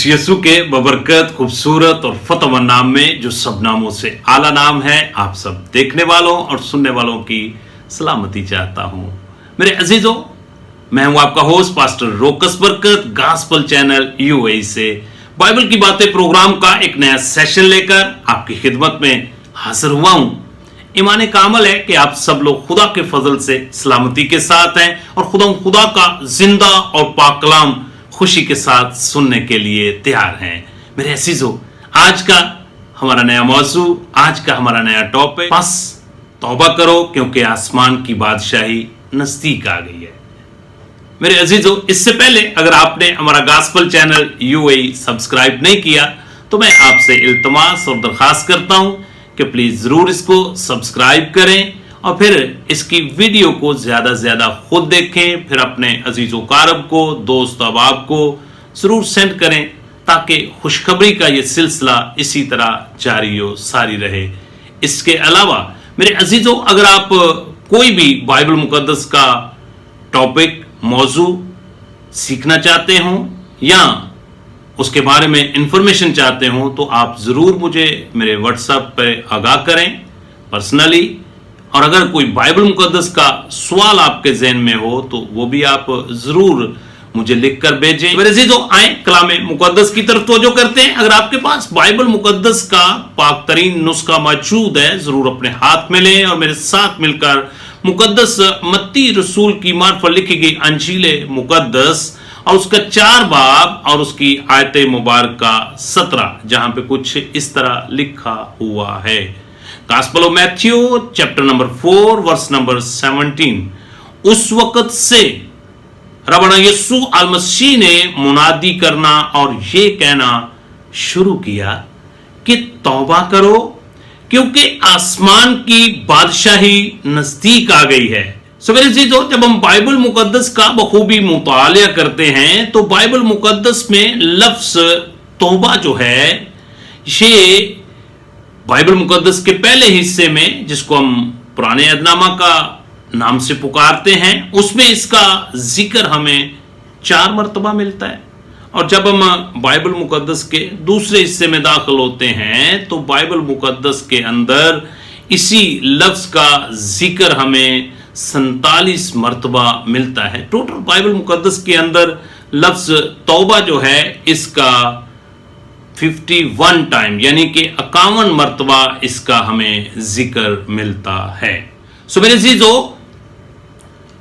मसीह यीशु के बबरकत खूबसूरत और फतेहमंद नाम में जो सब नामों से आला नाम है, आप सब देखने वालों और सुनने वालों की सलामती चाहता हूं। मेरे अजीजों, मैं हूं आपका होस्ट पास्टर रोकस बरकत, गॉस्पेल चैनल यूएई से बाइबल की बातें प्रोग्राम का एक नया सेशन लेकर आपकी खिदमत में हाजिर हुआ हूं। ईमान कामल है कि आप सब लोग खुदा के फजल से सलामती के साथ हैं और खुदा का जिंदा और पाक कलाम खुशी के साथ सुनने के लिए तैयार हैं। मेरे अजीजों, आज का हमारा नया मौजू, आज का हमारा नया टॉपिक, बस तौबा करो क्योंकि आसमान की बादशाही नजदीक आ गई है। मेरे अजीजों, इससे पहले अगर आपने हमारा गॉस्पेल चैनल यूएई सब्सक्राइब नहीं किया तो मैं आपसे इल्तमास और दरखास्त करता हूं कि प्लीज जरूर इसको सब्सक्राइब करें और फिर इसकी वीडियो को ज्यादा से ज्यादा खुद देखें, फिर अपने अजीजों कारब को, दोस्त अहबाब को जरूर सेंड करें ताकि खुशखबरी का ये सिलसिला इसी तरह जारी हो सारी रहे। इसके अलावा मेरे अजीजों, अगर आप कोई भी बाइबल मुकद्दस का टॉपिक मौजू सीखना चाहते हो या उसके बारे में इंफॉर्मेशन चाहते हो तो आप जरूर मुझे मेरे व्हाट्सएप पे आगाह करें पर्सनली। और अगर कोई बाइबल मुकद्दस का सवाल आपके ज़हन में हो तो वो भी आप जरूर मुझे लिखकर भेजें। मेरे अजीजों, आए कलामे मुकद्दस की तरफ तवज्जो करते हैं। अगर आपके पास बाइबल मुकद्दस का पाक तरीन नुस्खा मौजूद है, जरूर अपने हाथ में लें और मेरे साथ मिलकर मुकद्दस मत्ती रसूल की मार्फत लिखी गई अंजील मुकद्दस और उसका 4 बाब और उसकी आयत मुबारक का 17, जहां पे कुछ इस तरह लिखा हुआ है। Gospel of Matthew chapter number 4 verse number 17। उस वक्त से रबना यीशु अल मसीह ने मुनादी करना और ये कहना शुरू किया कि तौबा करो क्योंकि आसमान की बादशाही नजदीक आ गई है। मेरे अजीजों, जब हम बाइबल मुकद्दस का बखूबी मुतालिया करते हैं तो बाइबल मुकद्दस में लफ्ज तौबा जो है, ये बाइबल मुकद्दस के पहले हिस्से में जिसको हम पुराने अहदनामा का नाम से पुकारते हैं, उसमें इसका जिक्र हमें 4 मरतबा मिलता है। और जब हम बाइबल मुकद्दस के दूसरे हिस्से में दाखिल होते हैं तो बाइबल मुकद्दस के अंदर इसी लफ्ज का जिक्र हमें 47 मरतबा मिलता है। टोटल बाइबल मुकद्दस के अंदर लफ्ज तौबा जो है इसका 51 टाइम यानी कि 51 मरतबा इसका हमें जिक्र मिलता है। मेरे अजीजों,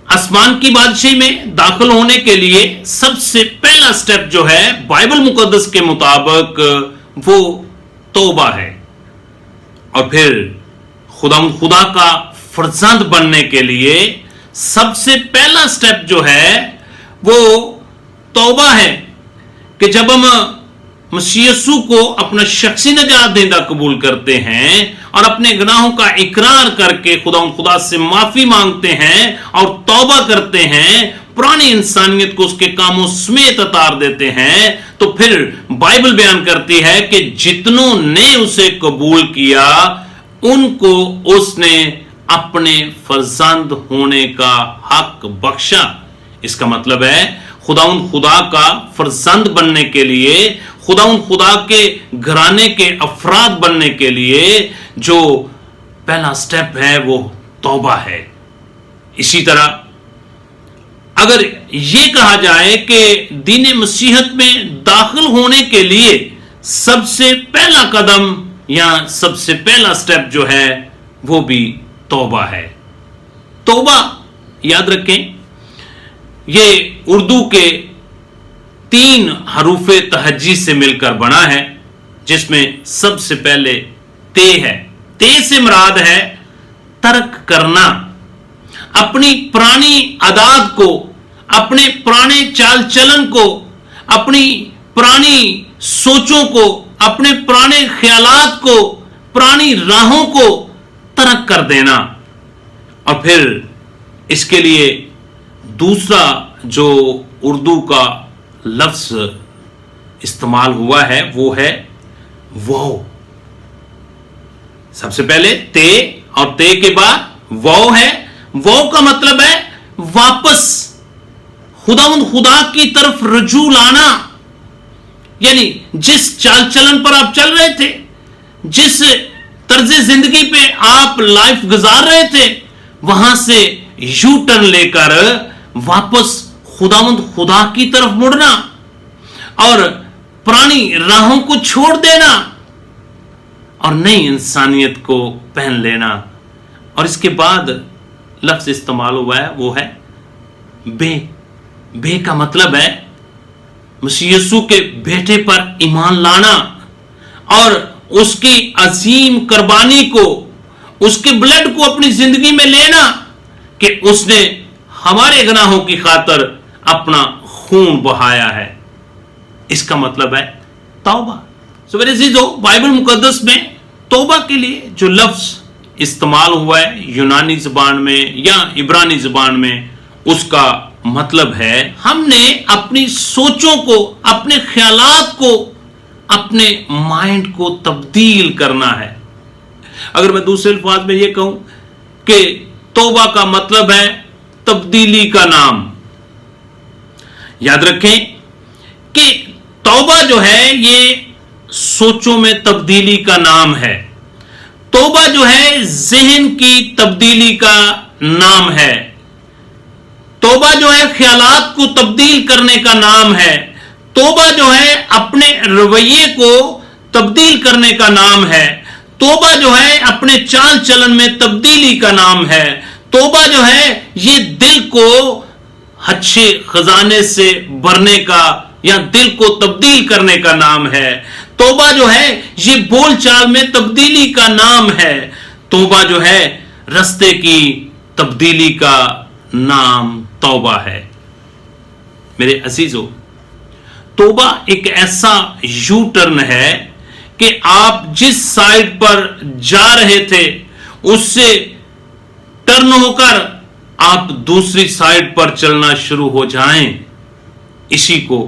आसमान की बादशाही में दाखिल होने के लिए सबसे पहला स्टेप जो है बाइबल मुकद्दस के मुताबिक वो तौबा है। और फिर खुदा का फर्जंद बनने के लिए सबसे पहला स्टेप जो है वो तौबा है कि जब हम मसीह यीशु को अपना शख्सी नजात देना कबूल करते हैं और अपने गुनाहों का इकरार करके खुदा से माफी मांगते हैं और तौबा करते हैं, पुरानी इंसानियत को उसके कामों समेत उतार देते हैं, तो फिर बाइबल बयान करती है कि जितनों ने उसे कबूल किया उनको उसने अपने फर्जंद होने का हक बख्शा। इसका मतलब है खुदा का फर्जंद बनने के लिए, खुदा के घराने के अफराद बनने के लिए जो पहला स्टेप है वो तौबा है। इसी तरह अगर ये कहा जाए कि दीन मसीहत में दाखिल होने के लिए सबसे पहला कदम या सबसे पहला स्टेप जो है वो भी तौबा है। तौबा याद रखें, ये उर्दू के 3 हरूफे तहज्जी से मिलकर बना है, जिसमें सबसे पहले ते है। ते से मुराद है तर्क करना, अपनी पुरानी आदत को, अपने पुराने चाल चलन को, अपनी पुरानी सोचों को, अपने पुराने ख्यालात को, पुरानी राहों को तर्क कर देना। और फिर इसके लिए दूसरा जो उर्दू का लफ्ज इस्तेमाल हुआ है वो है वो। सबसे पहले ते और ते के बाद वो है। वो का मतलब है वापस खुदा की तरफ रजू लाना, यानी जिस चाल चलन पर आप चल रहे थे, जिस तर्ज जिंदगी पे आप लाइफ गुजार रहे थे, वहां से यू टर्न लेकर वापस खुदावंद खुदा की तरफ मुड़ना और पुरानी राहों को छोड़ देना और नई इंसानियत को पहन लेना। और इसके बाद लफ्ज इस्तेमाल हुआ है, वो है बे का मतलब है मसीह यीशु के बेटे पर ईमान लाना और उसकी अजीम कुर्बानी को, उसके ब्लड को अपनी जिंदगी में लेना कि उसने हमारे गुनाहों की खातिर अपना खून बहाया है। इसका मतलब है तौबा। सो मेरे अजीजों, बाइबल मुकद्दस में तौबा के लिए जो लफ्ज इस्तेमाल हुआ है यूनानी जुबान में या इब्रानी जुबान में, उसका मतलब है हमने अपनी सोचों को, अपने ख्यालात को, अपने माइंड को तब्दील करना है। अगर मैं दूसरे अल्फाज में यह कहूं कि तौबा का मतलब है तब्दीली का नाम, याद रखें कि तौबा जो है ये सोचों में तब्दीली का नाम है। तौबा जो है ज़हन की तब्दीली का नाम है। तौबा जो है ख्यालात को तब्दील करने का नाम है। तौबा जो है अपने रवैये को तब्दील करने का नाम है। तौबा जो है अपने चाल चलन में तब्दीली का नाम है। तौबा जो है ये दिल को अच्छे खजाने से भरने का या दिल को तब्दील करने का नाम है। तौबा जो है ये बोलचाल में तब्दीली का नाम है। तौबा जो है रास्ते की तब्दीली का नाम तौबा है। मेरे अजीजों, तौबा एक ऐसा यू टर्न है कि आप जिस साइड पर जा रहे थे उससे टर्न होकर आप दूसरी साइड पर चलना शुरू हो जाएं। इसी को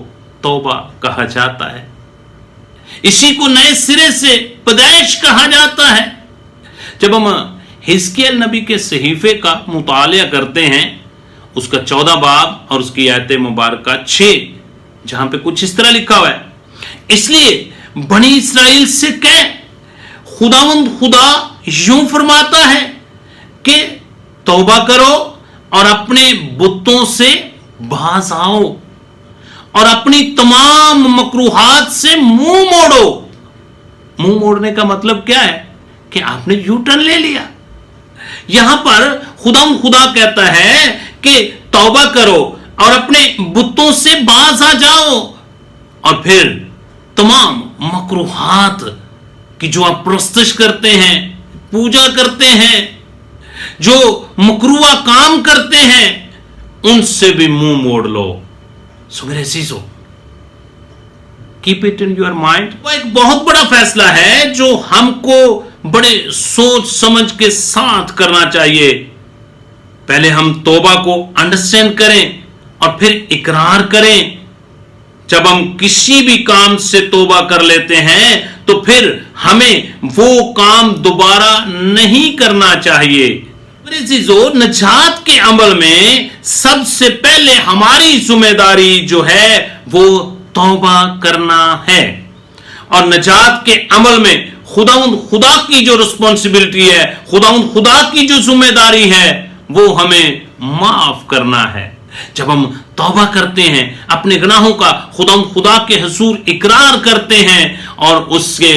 तौबा कहा जाता है। इसी को नए सिरे से पैदाइश कहा जाता है। जब हम हिजकिय्याह नबी के सहीफे का मुतालिया करते हैं, उसका 14 बाब और उसकी आयत मुबारक 6, जहां पे कुछ इस तरह लिखा हुआ है, इसलिए बनी इस्राएल से कह, खुदावंद खुदा यूं फरमाता है कि तौबा करो और अपने बुतों से बाज आओ और अपनी तमाम मकरूहात से मुंह मोड़ो। मुंह मोड़ने का मतलब क्या है कि आपने यू टर्न ले लिया। यहां पर खुदा कहता है कि तौबा करो और अपने बुतों से बाज आ जाओ और फिर तमाम मकरूहात की जो आप प्रस्तश करते हैं, पूजा करते हैं, जो मकरूआ काम करते हैं, उनसे भी मुंह मोड़ लो। सो मेरे अजीजों, keep it in your mind. वो एक बहुत बड़ा फैसला है जो हमको बड़े सोच समझ के साथ करना चाहिए। पहले हम तौबा को अंडरस्टैंड करें और फिर इकरार करें। जब हम किसी भी काम से तौबा कर लेते हैं तो फिर हमें वो काम दोबारा नहीं करना चाहिए। मेरे अजीजों, नजात के अमल में सबसे पहले हमारी जिम्मेदारी जो है वो तौबा करना है। और नजात के अमल में खुदा की जो रिस्पॉन्सिबिलिटी है, खुदा की जो जिम्मेदारी है, वो हमें माफ करना है। जब हम तौबा करते हैं, अपने गुनाहों का खुदा के हुजूर इकरार करते हैं और उससे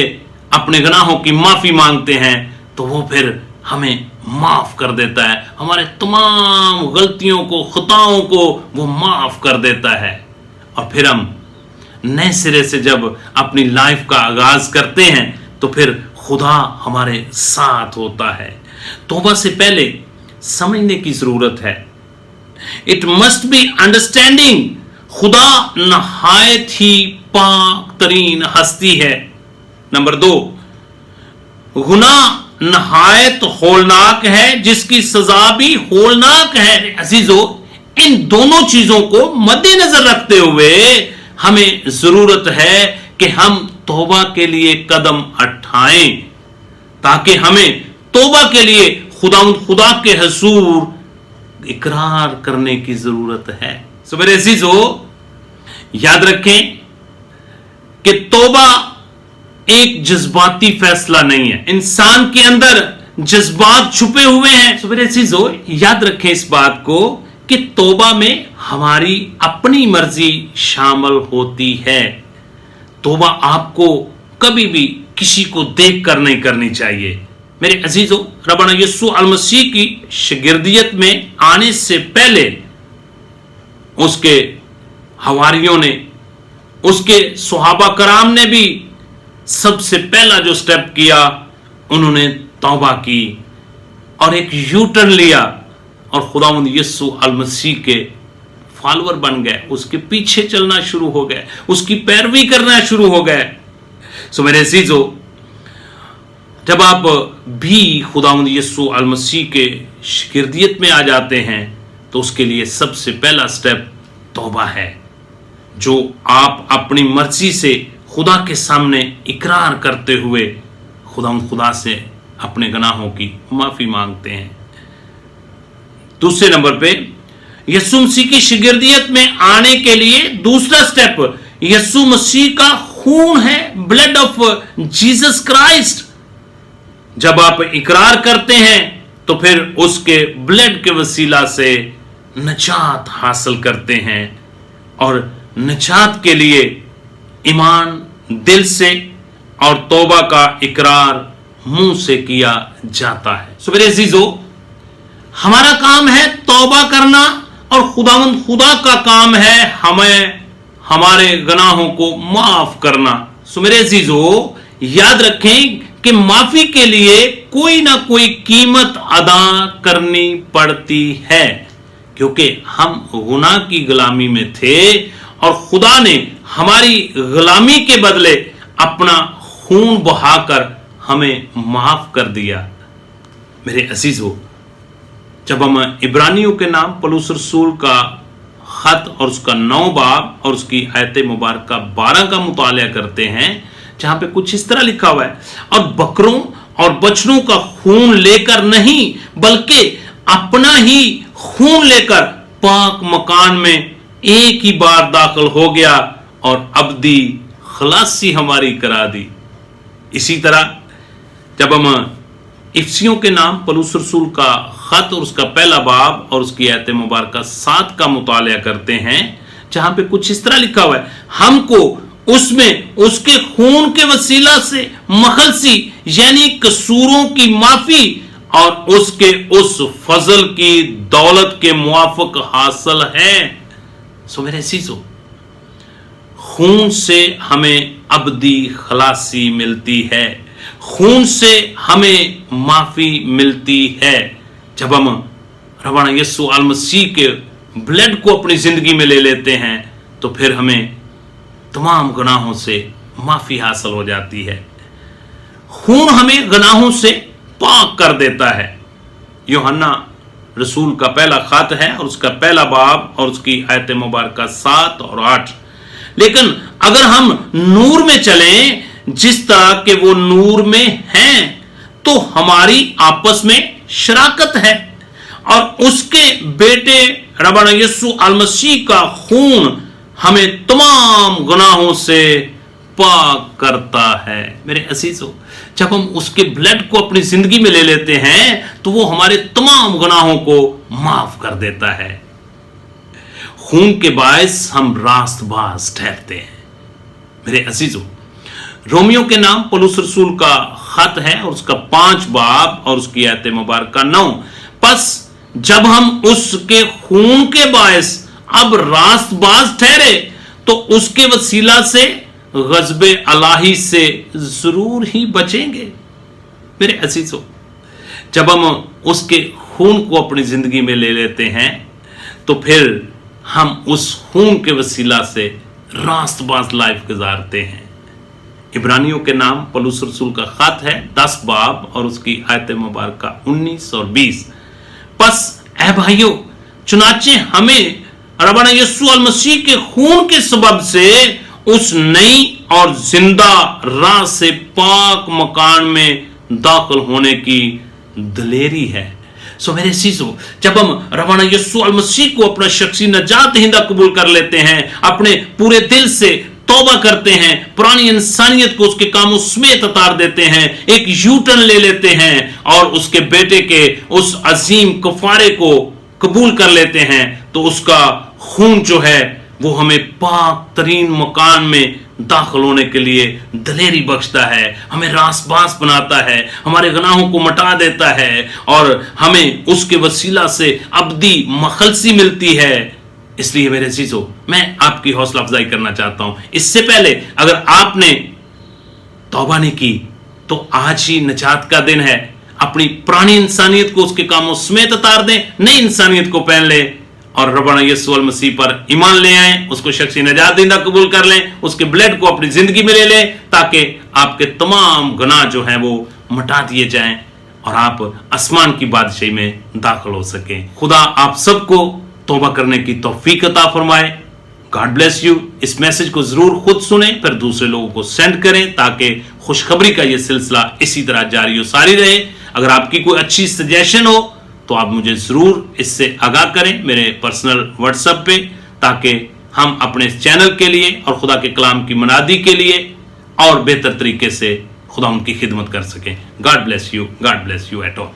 अपने गुनाहों की माफी मांगते हैं, तो वो फिर हमें माफ कर देता है। हमारे तमाम गलतियों को, खताओं को वो माफ कर देता है। और फिर हम नए सिरे से जब अपनी लाइफ का आगाज करते हैं तो फिर खुदा हमारे साथ होता है। तौबा से पहले समझने की जरूरत है। It must be understanding. खुदा नहायत ही पाक तरीन हस्ती है। नंबर 2, गुनाह नहायत होलनाक है जिसकी सजा भी होलनाक है। अजीजों, इन दोनों चीजों को मद्देनजर रखते हुए हमें जरूरत है कि हम तौबा के लिए कदम उठाएं, ताकि हमें तौबा के लिए खुदा के हुजूर इकरार करने की जरूरत है। सो मेरे अजीजों, याद रखें کہ توبہ ایک جذباتی فیصلہ نہیں ہے. انسان کے اندر جذبات چھپے ہوئے ہیں. سو میرے عزیزو یاد رکھیں اس بات کو کہ توبہ میں ہماری اپنی مرضی شامل ہوتی ہے. توبہ آپ کو کبھی بھی کسی کو دیکھ کر نہیں کرنی چاہیے. میرے عزیزو ربنا یسوع المسیح کی شاگردیت میں آنے سے پہلے اس کے حواریوں نے، اس کے صحابہ کرام نے بھی سب سے پہلا جو سٹیپ کیا، انہوں نے توبہ کی اور ایک یو ٹرن لیا اور خداوند یسوع المسیح کے فالوور بن گئے، اس کے پیچھے چلنا شروع ہو گئے، اس کی پیروی کرنا شروع ہو گئے. سو میرے عزیزو جب آپ بھی خداوند یسوع المسیح کے شاگردیت میں آ جاتے ہیں تو اس کے لیے سب سے پہلا سٹیپ توبہ ہے، جو آپ اپنی مرضی سے خدا کے سامنے اقرار کرتے ہوئے خدا سے اپنے گناہوں کی معافی مانگتے ہیں. دوسرے نمبر پہ یسوع مسیح کی شاگردیت میں آنے کے لیے دوسرا سٹیپ یسوع مسیح کا خون ہے، بلڈ آف جیسس کرائسٹ. جب آپ اقرار کرتے ہیں تو پھر اس کے بلڈ کے وسیلہ سے نجات حاصل کرتے ہیں، اور نجات کے لیے ایمان دل سے اور توبہ کا اقرار منہ سے کیا جاتا ہے. سو میرے عزیزو ہمارا کام ہے توبہ کرنا اور خدا کا کام ہے ہمیں ہمارے گناہوں کو معاف کرنا. سو میرے عزیزو یاد رکھیں کہ معافی کے لیے کوئی نہ کوئی قیمت ادا کرنی پڑتی ہے، کیونکہ ہم گناہ کی غلامی میں تھے اور خدا نے ہماری غلامی کے بدلے اپنا خون بہا کر ہمیں معاف کر دیا. میرے عزیزو جب ہم عبرانیوں کے نام پولس رسول کا خط اور اس کا 9 باب اور اس کی آیت مبارکہ 12 کا مطالعہ کرتے ہیں، جہاں پہ کچھ اس طرح لکھا ہوا ہے، اور بکروں اور بچڑوں کا خون لے کر نہیں بلکہ اپنا ہی خون لے کر پاک مکان میں ایک ہی بار داخل ہو گیا اور ابدی خلاصی ہماری کرا دی. اسی طرح جب ہم افسیوں کے نام پولس رسول کا خط اور اس کا پہلا باب اور اس کی آیت مبارکہ 7 کا مطالعہ کرتے ہیں، جہاں پہ کچھ اس طرح لکھا ہوا ہے، ہم کو اس میں اس کے خون کے وسیلہ سے مخلصی یعنی قصوروں کی معافی اور اس کے اس فضل کی دولت کے موافق حاصل ہے. سو میرے عزیزو خون سے ہمیں ابدی خلاصی ملتی ہے، خون سے ہمیں معافی ملتی ہے. جب ہم ربنا یسوع المسیح کے بلڈ کو اپنی زندگی میں لے لیتے ہیں تو پھر ہمیں تمام گناہوں سے معافی حاصل ہو جاتی ہے. خون ہمیں گناہوں سے پاک کر دیتا ہے. یوحنا رسول کا پہلا خط ہے اور اس کا پہلا باب اور اس کی آیت مبارکہ 7 اور 8. لیکن اگر ہم نور میں چلیں جس طرح کہ وہ نور میں ہیں تو ہماری آپس میں شراکت ہے، اور اس کے بیٹے ربنا یسوع المسیح کا خون ہمیں تمام گناہوں سے پاک کرتا ہے. میرے عزیزو جب ہم اس کے بلڈ کو اپنی زندگی میں لے لیتے ہیں تو وہ ہمارے تمام گناہوں کو معاف کر دیتا ہے. خون کے باعث ہم راست باز ٹھہرتے ہیں. میرے عزیزو رومیو کے نام پولس رسول کا خط ہے اور اس کا 5 باب اور اس کی آیت مبارکہ 9. پس جب ہم اس کے خون کے باعث اب راست باز ٹھہرے تو اس کے وسیلہ سے غضب الہی سے ضرور ہی بچیں گے. میرے عزیزو جب ہم اس کے خون کو اپنی زندگی میں لے لیتے ہیں تو پھر ہم اس خون کے وسیلہ سے راست باز لائف گزارتے ہیں. عبرانیوں کے نام پولس رسول کا خط ہے 10 باب اور اس کی آیت مبارکہ 19 اور 20. پس اے بھائیو چنانچہ ہمیں ربنا یسوع المسیح کے خون کے سبب سے اس نئی اور زندہ راہ سے پاک مکان میں داخل ہونے کی دلیری ہے. سو میرے عزیزو جب ہم ربنا یسوع المسیح کو اپنا شخصی نجات دہندہ قبول کر لیتے ہیں اپنے پورے دل سے तौबा करते हैं, पुरानी इंसानियत को उसके कामों समेत उतार देते हैं, एक यू टर्न ले लेते हैं और उसके बेटे के उस अजीम कफारे को कबूल कर लेते हैं, तो उसका खून जो है वो हमें पाक तरीन मकान में दाखिल होने के लिए दलेरी बख्शता है, हमें रासबास बनाता है, हमारे गुनाहों को मिटा देता है और हमें उसके वसीला से अब्दी मखलसी मिलती है। इसलिए मेरे अजीजों, मैं आपकी हौसला अफजाई करना चाहता हूं, इससे पहले अगर आपने तौबा नहीं की तो आज ही निजात का दिन है। अपनी पुरानी इंसानियत को उसके कामों समेत उतार दें, नई इंसानियत को पहन लें और रब्बाना यीशु मसीह पर ईमान ले आए, उसको शख्सी निजात देंदा कबूल कर लें, उसके ब्लड को अपनी जिंदगी में ले लें, ताकि आपके तमाम गुनाह जो हैं वो मिटा दिए जाएं और आप आसमान की बादशाही में दाखिल हो सकें। खुदा आप सबको तौबा करने की तौफीक अता फरमाए। God bless you. इस मैसेज को जरूर खुद सुने, फिर दूसरे लोगों को सेंड करें, ताकि खुशखबरी का ये सिलसिला इसी तरह जारी और सारी रहे। अगर आपकी कोई अच्छी सजेशन हो तो आप मुझे जरूर इससे आगाह करें मेरे पर्सनल व्हाट्सएप पे, ताकि हम अपने इस चैनल के लिए और खुदा के कलाम की मनादी के लिए और बेहतर तरीके से खुदा उनकी खिदमत कर सकें। God bless you at all.